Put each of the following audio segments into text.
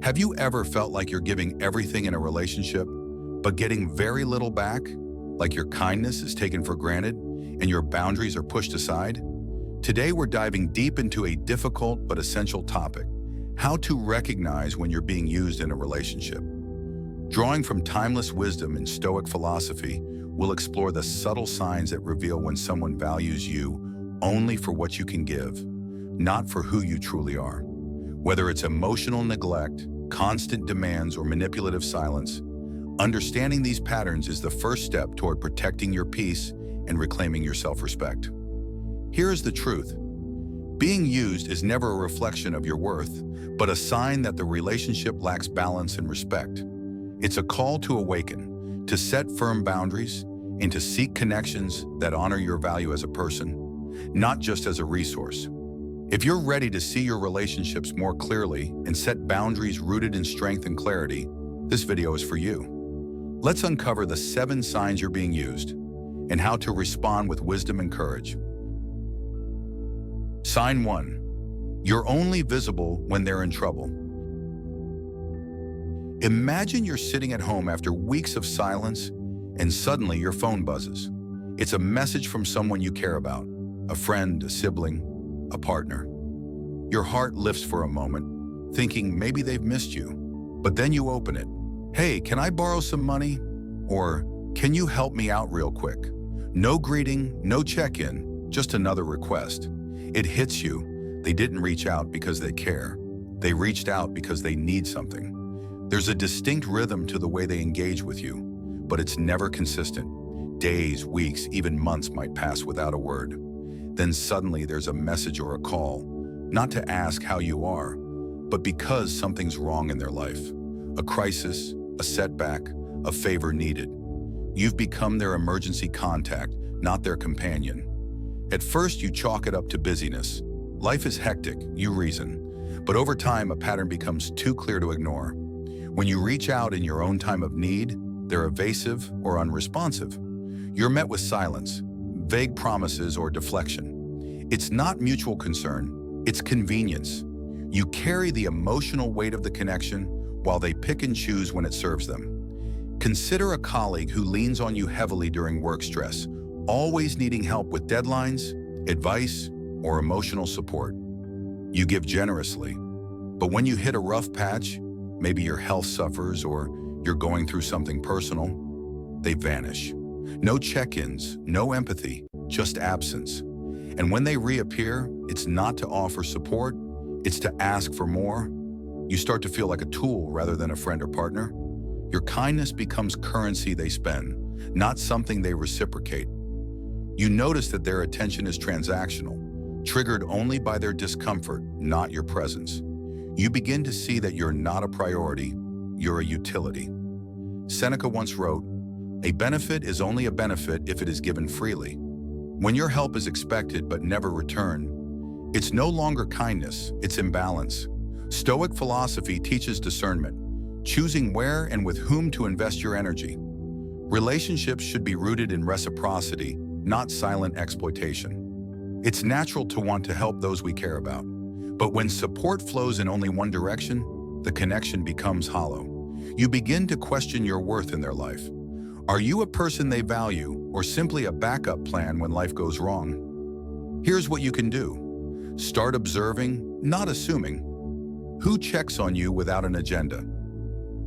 Have you ever felt like you're giving everything in a relationship, but getting very little back? Like your kindness is taken for granted and your boundaries are pushed aside? Today we're diving deep into a difficult but essential topic: how to recognize when you're being used in a relationship. Drawing from timeless wisdom in Stoic philosophy, we'll explore the subtle signs that reveal when someone values you only for what you can give, not for who you truly are. Whether it's emotional neglect, constant demands, or manipulative silence, understanding these patterns is the first step toward protecting your peace and reclaiming your self-respect. Here is the truth. Being used is never a reflection of your worth, but a sign that the relationship lacks balance and respect. It's a call to awaken, to set firm boundaries, and to seek connections that honor your value as a person, not just as a resource. If you're ready to see your relationships more clearly and set boundaries rooted in strength and clarity, this video is for you. Let's uncover the 7 signs you're being used and how to respond with wisdom and courage. Sign 1. You're only visible when they're in trouble. Imagine you're sitting at home after weeks of silence and suddenly your phone buzzes. It's a message from someone you care about, a friend, a sibling, a partner. Your heart lifts for a moment, thinking maybe they've missed you. But then you open it. Hey, can I borrow some money? Or, can you help me out real quick? No greeting, no check-in, just another request. It hits you. They didn't reach out because they care. They reached out because they need something. There's a distinct rhythm to the way they engage with you, but it's never consistent. Days, weeks, even months might pass without a word. Then suddenly there's a message or a call, not to ask how you are, but because something's wrong in their life. A crisis, a setback, a favor needed. You've become their emergency contact, not their companion. At first you chalk it up to busyness. Life is hectic, you reason. But over time a pattern becomes too clear to ignore. When you reach out in your own time of need, they're evasive or unresponsive. You're met with silence, vague promises, or deflection. It's not mutual concern, it's convenience. You carry the emotional weight of the connection while they pick and choose when it serves them. Consider a colleague who leans on you heavily during work stress, always needing help with deadlines, advice, or emotional support. You give generously, but when you hit a rough patch, maybe your health suffers or you're going through something personal, they vanish. No check-ins, no empathy, just absence. And when they reappear, it's not to offer support, it's to ask for more. You start to feel like a tool rather than a friend or partner. Your kindness becomes currency they spend, not something they reciprocate. You notice that their attention is transactional, triggered only by their discomfort, not your presence. You begin to see that you're not a priority, you're a utility. Seneca once wrote, "A benefit is only a benefit if it is given freely." When your help is expected but never returned, it's no longer kindness, it's imbalance. Stoic philosophy teaches discernment, choosing where and with whom to invest your energy. Relationships should be rooted in reciprocity, not silent exploitation. It's natural to want to help those we care about, but when support flows in only one direction, the connection becomes hollow. You begin to question your worth in their life. Are you a person they value, or simply a backup plan when life goes wrong? Here's what you can do. Start observing, not assuming. Who checks on you without an agenda?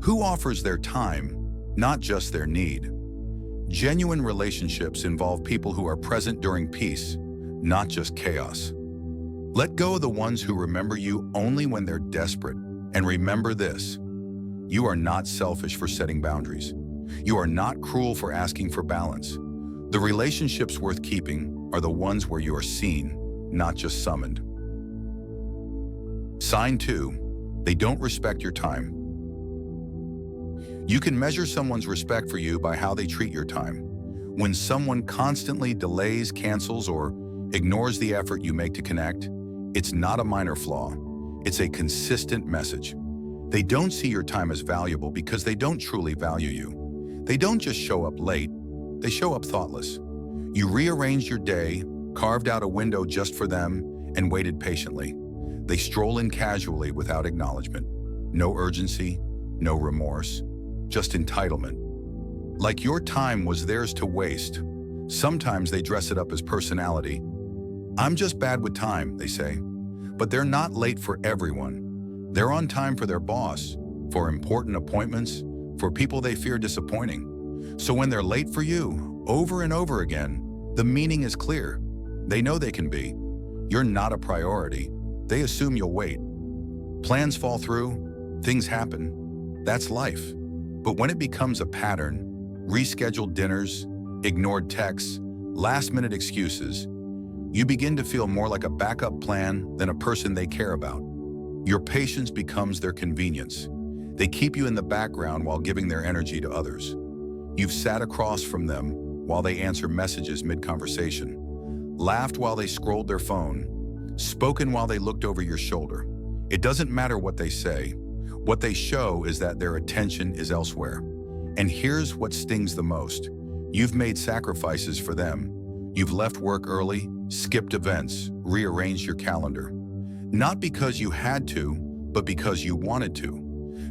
Who offers their time, not just their need? Genuine relationships involve people who are present during peace, not just chaos. Let go of the ones who remember you only when they're desperate. And remember this: you are not selfish for setting boundaries. You are not cruel for asking for balance. The relationships worth keeping are the ones where you are seen, not just summoned. Sign 2. They don't respect your time. You can measure someone's respect for you by how they treat your time. When someone constantly delays, cancels, or ignores the effort you make to connect, it's not a minor flaw. It's a consistent message. They don't see your time as valuable because they don't truly value you. They don't just show up late, they show up thoughtless. You rearranged your day, carved out a window just for them, and waited patiently. They stroll in casually without acknowledgement. No urgency, no remorse, just entitlement. Like your time was theirs to waste. Sometimes they dress it up as personality. I'm just bad with time, they say. But they're not late for everyone. They're on time for their boss, for important appointments, for people they fear disappointing. So when they're late for you, over and over again, the meaning is clear. They know they can be. You're not a priority. They assume you'll wait. Plans fall through, things happen. That's life. But when it becomes a pattern, rescheduled dinners, ignored texts, last-minute excuses, you begin to feel more like a backup plan than a person they care about. Your patience becomes their convenience. They keep you in the background while giving their energy to others. You've sat across from them while they answer messages mid-conversation, laughed while they scrolled their phone, spoken while they looked over your shoulder. It doesn't matter what they say. What they show is that their attention is elsewhere. And here's what stings the most. You've made sacrifices for them. You've left work early, skipped events, rearranged your calendar. Not because you had to, but because you wanted to.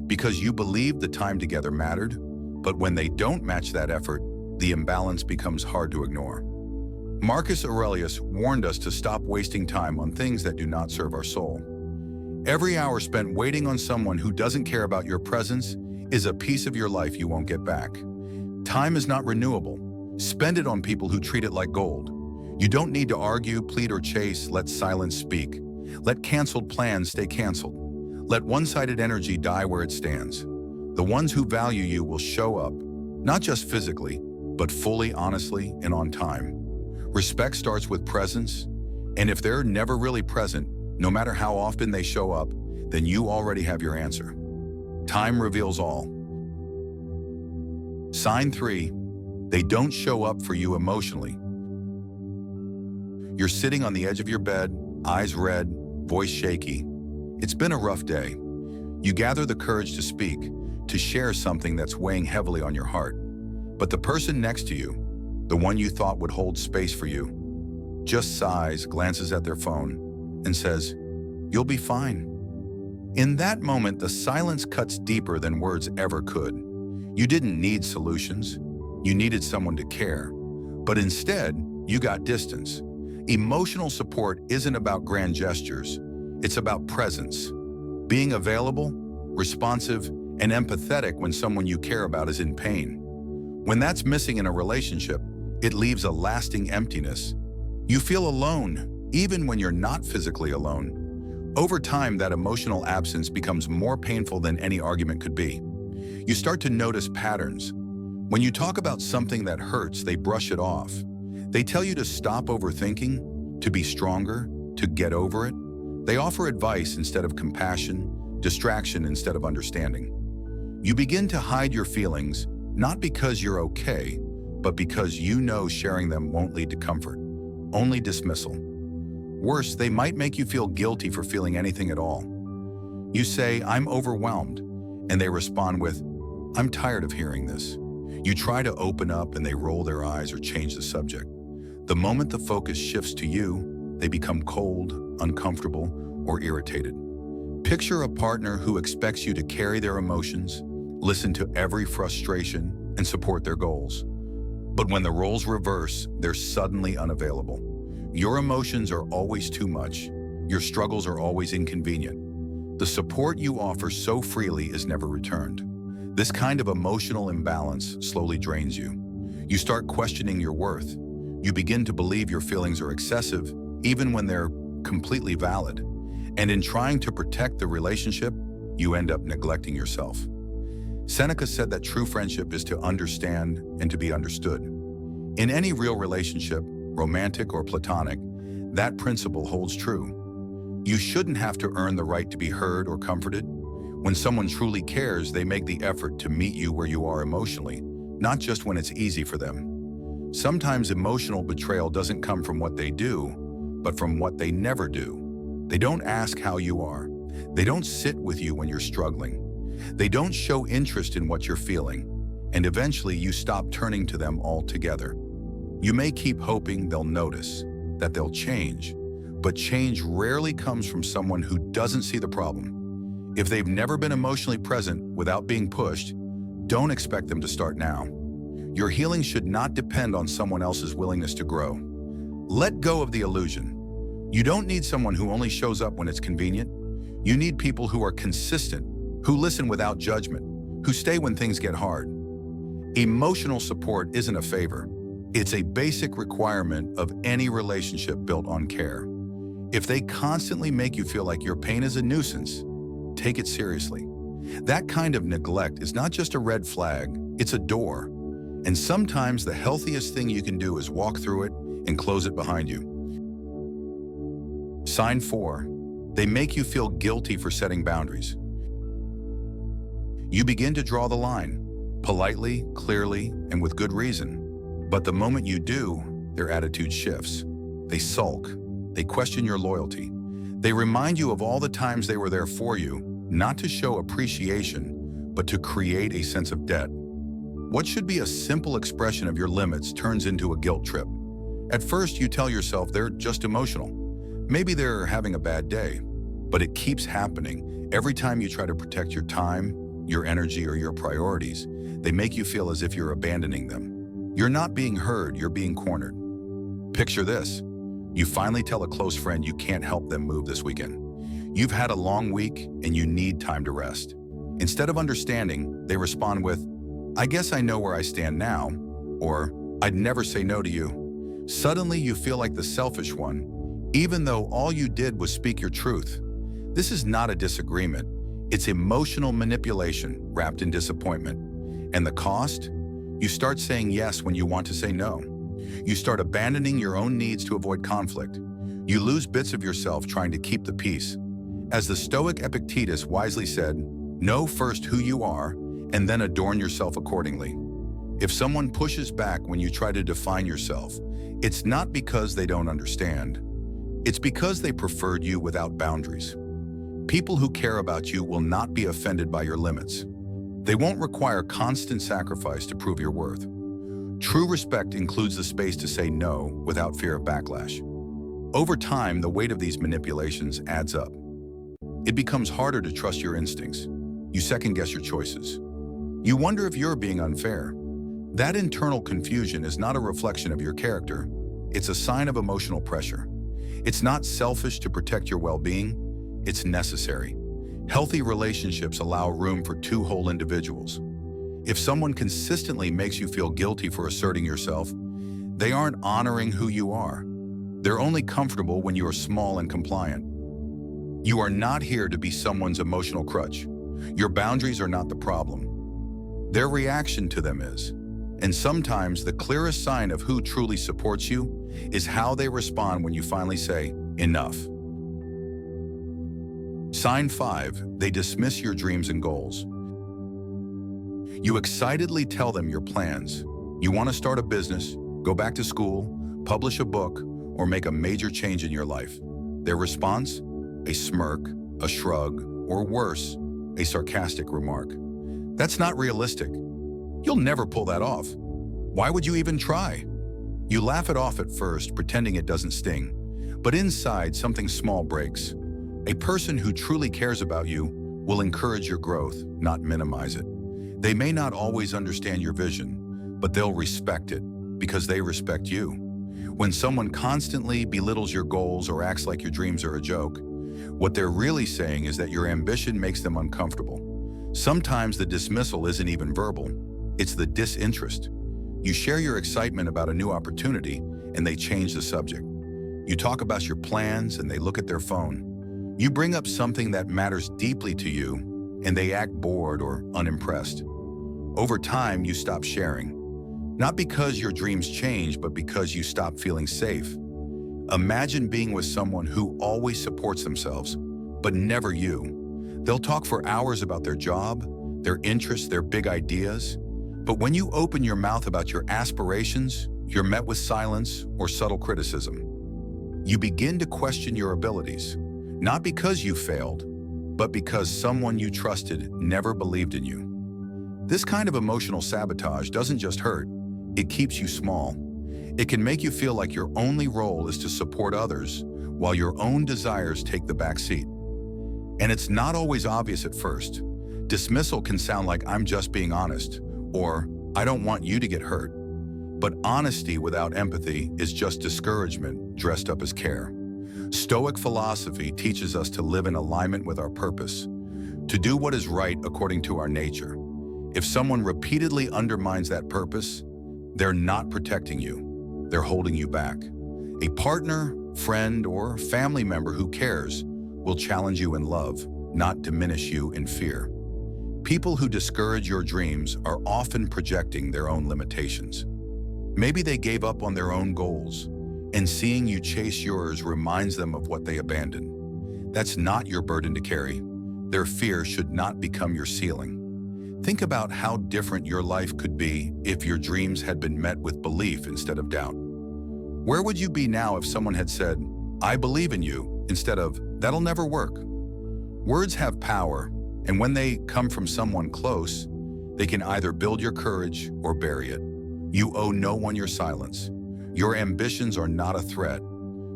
Because you believed the time together mattered, but when they don't match that effort, the imbalance becomes hard to ignore. Marcus Aurelius warned us to stop wasting time on things that do not serve our soul. Every hour spent waiting on someone who doesn't care about your presence is a piece of your life you won't get back. Time is not renewable. Spend it on people who treat it like gold. You don't need to argue, plead, or chase. Let silence speak. Let canceled plans stay canceled. Let one-sided energy die where it stands. The ones who value you will show up, not just physically, but fully, honestly, and on time. Respect starts with presence, and if they're never really present, no matter how often they show up, then you already have your answer. Time reveals all. Sign 3, they don't show up for you emotionally. You're sitting on the edge of your bed, eyes red, voice shaky. It's been a rough day. You gather the courage to speak, to share something that's weighing heavily on your heart. But the person next to you, the one you thought would hold space for you, just sighs, glances at their phone, and says, "You'll be fine." In that moment, the silence cuts deeper than words ever could. You didn't need solutions. You needed someone to care. But instead, you got distance. Emotional support isn't about grand gestures. It's about presence. Being available, responsive, and empathetic when someone you care about is in pain. When that's missing in a relationship, it leaves a lasting emptiness. You feel alone, even when you're not physically alone. Over time, that emotional absence becomes more painful than any argument could be. You start to notice patterns. When you talk about something that hurts, they brush it off. They tell you to stop overthinking, to be stronger, to get over it. They offer advice instead of compassion, distraction instead of understanding. You begin to hide your feelings, not because you're okay, but because you know sharing them won't lead to comfort, only dismissal. Worse, they might make you feel guilty for feeling anything at all. You say, "I'm overwhelmed," and they respond with, "I'm tired of hearing this." You try to open up and they roll their eyes or change the subject. The moment the focus shifts to you, they become cold, uncomfortable, or irritated. Picture a partner who expects you to carry their emotions, listen to every frustration, and support their goals. But when the roles reverse, they're suddenly unavailable. Your emotions are always too much. Your struggles are always inconvenient. The support you offer so freely is never returned. This kind of emotional imbalance slowly drains you. You start questioning your worth. You begin to believe your feelings are excessive, even when they're completely valid. And in trying to protect the relationship, you end up neglecting yourself. Seneca said that true friendship is to understand and to be understood. In any real relationship, romantic or platonic, that principle holds true. You shouldn't have to earn the right to be heard or comforted. When someone truly cares, they make the effort to meet you where you are emotionally, not just when it's easy for them. Sometimes emotional betrayal doesn't come from what they do, but from what they never do. They don't ask how you are. They don't sit with you when you're struggling. They don't show interest in what you're feeling. And eventually you stop turning to them altogether. You may keep hoping they'll notice, that they'll change, but change rarely comes from someone who doesn't see the problem. If they've never been emotionally present without being pushed, don't expect them to start now. Your healing should not depend on someone else's willingness to grow. Let go of the illusion. You don't need someone who only shows up when it's convenient. You need people who are consistent, who listen without judgment, who stay when things get hard. Emotional support isn't a favor. It's a basic requirement of any relationship built on care. If they constantly make you feel like your pain is a nuisance, take it seriously. That kind of neglect is not just a red flag, it's a door. And sometimes the healthiest thing you can do is walk through it and close it behind you. Sign 4. They make you feel guilty for setting boundaries. You begin to draw the line, politely, clearly, and with good reason. But the moment you do, their attitude shifts. They sulk. They question your loyalty. They remind you of all the times they were there for you, not to show appreciation, but to create a sense of debt. What should be a simple expression of your limits turns into a guilt trip. At first, you tell yourself they're just emotional. Maybe they're having a bad day, but it keeps happening. Every time you try to protect your time, your energy, or your priorities, they make you feel as if you're abandoning them. You're not being heard, you're being cornered. Picture this. You finally tell a close friend you can't help them move this weekend. You've had a long week and you need time to rest. Instead of understanding, they respond with, "I guess I know where I stand now," or "I'd never say no to you." Suddenly you feel like the selfish one, even though all you did was speak your truth. This is not a disagreement. It's emotional manipulation wrapped in disappointment. And the cost? You start saying yes when you want to say no. You start abandoning your own needs to avoid conflict. You lose bits of yourself trying to keep the peace. As the Stoic Epictetus wisely said, know first who you are and then adorn yourself accordingly. If someone pushes back when you try to define yourself, it's not because they don't understand. It's because they preferred you without boundaries. People who care about you will not be offended by your limits. They won't require constant sacrifice to prove your worth. True respect includes the space to say no without fear of backlash. Over time, the weight of these manipulations adds up. It becomes harder to trust your instincts. You second-guess your choices. You wonder if you're being unfair. That internal confusion is not a reflection of your character. It's a sign of emotional pressure. It's not selfish to protect your well-being. It's necessary. Healthy relationships allow room for two whole individuals. If someone consistently makes you feel guilty for asserting yourself, they aren't honoring who you are. They're only comfortable when you are small and compliant. You are not here to be someone's emotional crutch. Your boundaries are not the problem. Their reaction to them is. And sometimes the clearest sign of who truly supports you is how they respond when you finally say, enough. Sign 5, they dismiss your dreams and goals. You excitedly tell them your plans. You want to start a business, go back to school, publish a book, or make a major change in your life. Their response? A smirk, a shrug, or worse, a sarcastic remark. That's not realistic. You'll never pull that off. Why would you even try? You laugh it off at first, pretending it doesn't sting. But inside, something small breaks. A person who truly cares about you will encourage your growth, not minimize it. They may not always understand your vision, but they'll respect it because they respect you. When someone constantly belittles your goals or acts like your dreams are a joke, what they're really saying is that your ambition makes them uncomfortable. Sometimes the dismissal isn't even verbal. It's the disinterest. You share your excitement about a new opportunity and they change the subject. You talk about your plans and they look at their phone. You bring up something that matters deeply to you and they act bored or unimpressed. Over time, you stop sharing. Not because your dreams change, but because you stop feeling safe. Imagine being with someone who always supports themselves, but never you. They'll talk for hours about their job, their interests, their big ideas. But when you open your mouth about your aspirations, you're met with silence or subtle criticism. You begin to question your abilities, not because you failed, but because someone you trusted never believed in you. This kind of emotional sabotage doesn't just hurt, it keeps you small. It can make you feel like your only role is to support others while your own desires take the back seat. And it's not always obvious at first. Dismissal can sound like "I'm just being honest," or "I don't want you to get hurt." But honesty without empathy is just discouragement dressed up as care. Stoic philosophy teaches us to live in alignment with our purpose, to do what is right according to our nature. If someone repeatedly undermines that purpose, they're not protecting you, they're holding you back. A partner, friend, or family member who cares will challenge you in love, not diminish you in fear. People who discourage your dreams are often projecting their own limitations. Maybe they gave up on their own goals, and seeing you chase yours reminds them of what they abandoned. That's not your burden to carry. Their fear should not become your ceiling. Think about how different your life could be if your dreams had been met with belief instead of doubt. Where would you be now if someone had said, "I believe in you," instead of "That'll never work"? Words have power, and when they come from someone close, they can either build your courage or bury it. You owe no one your silence. Your ambitions are not a threat.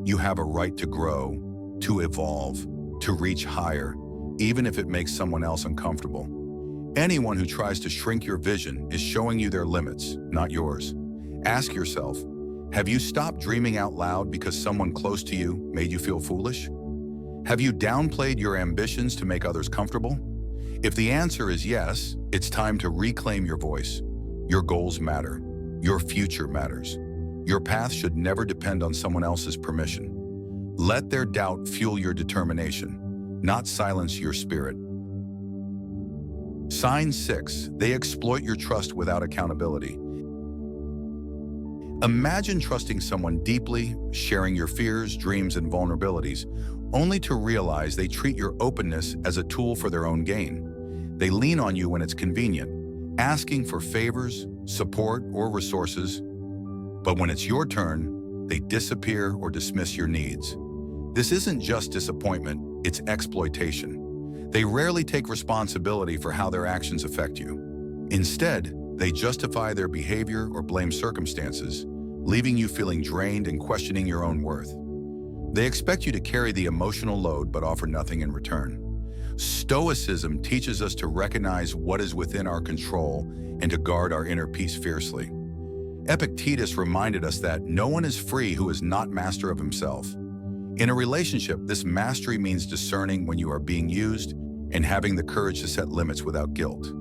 You have a right to grow, to evolve, to reach higher, even if it makes someone else uncomfortable. Anyone who tries to shrink your vision is showing you their limits, not yours. Ask yourself, have you stopped dreaming out loud because someone close to you made you feel foolish? Have you downplayed your ambitions to make others comfortable? If the answer is yes, it's time to reclaim your voice. Your goals matter. Your future matters. Your path should never depend on someone else's permission. Let their doubt fuel your determination, not silence your spirit. Sign 6, they exploit your trust without accountability. Imagine trusting someone deeply, sharing your fears, dreams, and vulnerabilities, only to realize they treat your openness as a tool for their own gain. They lean on you when it's convenient, asking for favors, support, or resources. But when it's your turn, they disappear or dismiss your needs. This isn't just disappointment, it's exploitation. They rarely take responsibility for how their actions affect you. Instead, they justify their behavior or blame circumstances, leaving you feeling drained and questioning your own worth. They expect you to carry the emotional load but offer nothing in return. Stoicism teaches us to recognize what is within our control and to guard our inner peace fiercely. Epictetus reminded us that no one is free who is not master of himself. In a relationship, this mastery means discerning when you are being used and having the courage to set limits without guilt.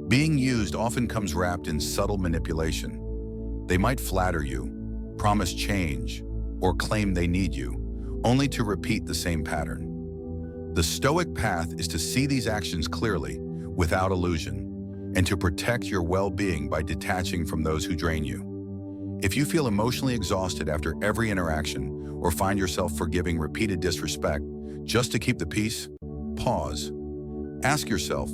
Being used often comes wrapped in subtle manipulation. They might flatter you, promise change, or claim they need you, only to repeat the same pattern. The Stoic path is to see these actions clearly, without illusion, and to protect your well-being by detaching from those who drain you. If you feel emotionally exhausted after every interaction, or find yourself forgiving repeated disrespect just to keep the peace, pause. Ask yourself,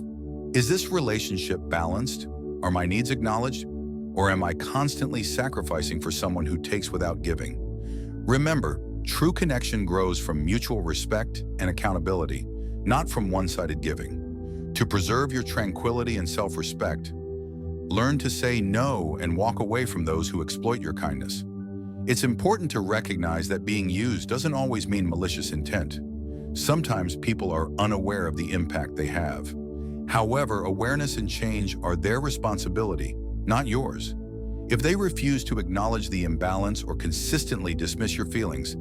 is this relationship balanced? Are my needs acknowledged? Or am I constantly sacrificing for someone who takes without giving? Remember, true connection grows from mutual respect and accountability, not from one-sided giving. To preserve your tranquility and self-respect, learn to say no and walk away from those who exploit your kindness. It's important to recognize that being used doesn't always mean malicious intent. Sometimes people are unaware of the impact they have. However, awareness and change are their responsibility, not yours. If they refuse to acknowledge the imbalance or consistently dismiss your feelings,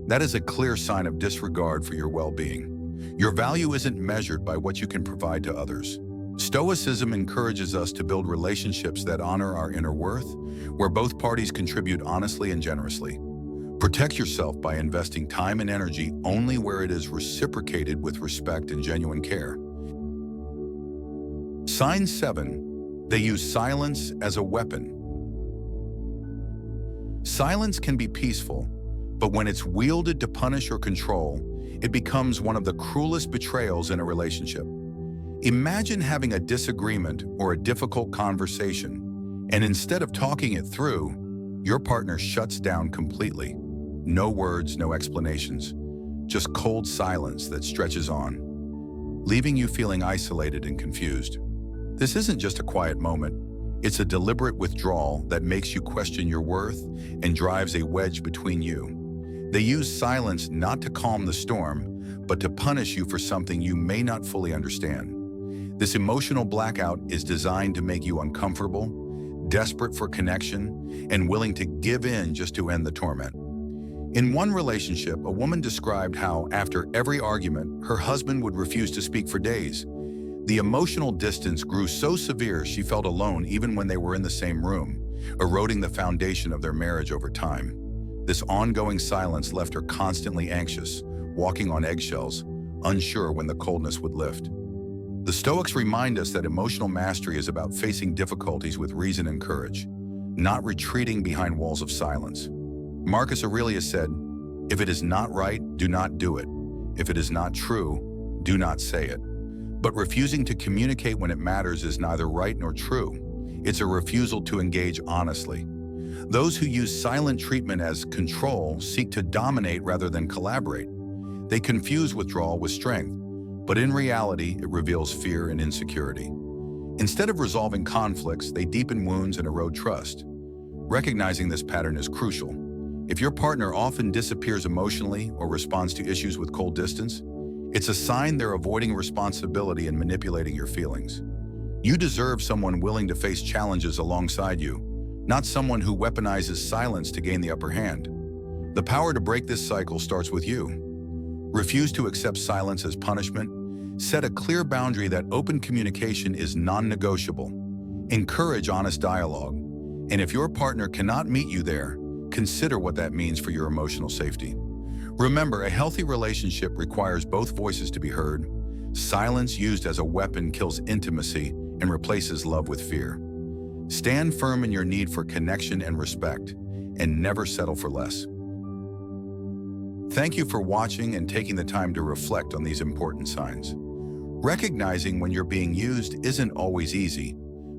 that is a clear sign of disregard for your well-being. Your value isn't measured by what you can provide to others. Stoicism encourages us to build relationships that honor our inner worth, where both parties contribute honestly and generously. Protect yourself by investing time and energy only where it is reciprocated with respect and genuine care. Sign 7, they use silence as a weapon. Silence can be peaceful, but when it's wielded to punish or control, it becomes one of the cruelest betrayals in a relationship. Imagine having a disagreement or a difficult conversation, and instead of talking it through, your partner shuts down completely. No words, no explanations, just cold silence that stretches on, leaving you feeling isolated and confused. This isn't just a quiet moment. It's a deliberate withdrawal that makes you question your worth and drives a wedge between you. They use silence not to calm the storm, but to punish you for something you may not fully understand. This emotional blackout is designed to make you uncomfortable, desperate for connection, and willing to give in just to end the torment. In one relationship, a woman described how, after every argument, her husband would refuse to speak for days. The emotional distance grew so severe she felt alone even when they were in the same room, eroding the foundation of their marriage over time. This ongoing silence left her constantly anxious, walking on eggshells, unsure when the coldness would lift. The Stoics remind us that emotional mastery is about facing difficulties with reason and courage, not retreating behind walls of silence. Marcus Aurelius said, "If it is not right, do not do it. If it is not true, do not say it." But refusing to communicate when it matters is neither right nor true. It's a refusal to engage honestly. Those who use silent treatment as control seek to dominate rather than collaborate. They confuse withdrawal with strength, but in reality, it reveals fear and insecurity. Instead of resolving conflicts, they deepen wounds and erode trust. Recognizing this pattern is crucial. If your partner often disappears emotionally or responds to issues with cold distance, it's a sign they're avoiding responsibility and manipulating your feelings. You deserve someone willing to face challenges alongside you, not someone who weaponizes silence to gain the upper hand. The power to break this cycle starts with you. Refuse to accept silence as punishment. Set a clear boundary that open communication is non-negotiable. Encourage honest dialogue. And if your partner cannot meet you there, consider what that means for your emotional safety. Remember, a healthy relationship requires both voices to be heard. Silence used as a weapon kills intimacy and replaces love with fear. Stand firm in your need for connection and respect, and never settle for less. Thank you for watching and taking the time to reflect on these important signs. Recognizing when you're being used isn't always easy,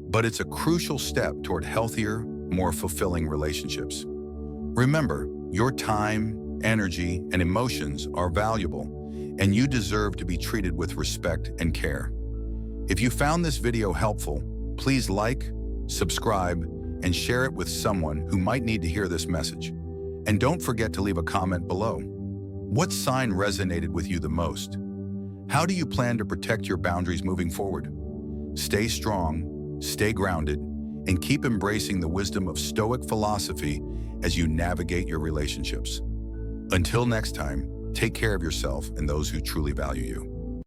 but it's a crucial step toward healthier, more fulfilling relationships. Remember, your time, energy, and emotions are valuable, and you deserve to be treated with respect and care. If you found this video helpful, please like, subscribe, and share it with someone who might need to hear this message. And don't forget to leave a comment below. What sign resonated with you the most? How do you plan to protect your boundaries moving forward? Stay strong, stay grounded, and keep embracing the wisdom of Stoic philosophy as you navigate your relationships. Until next time, take care of yourself and those who truly value you.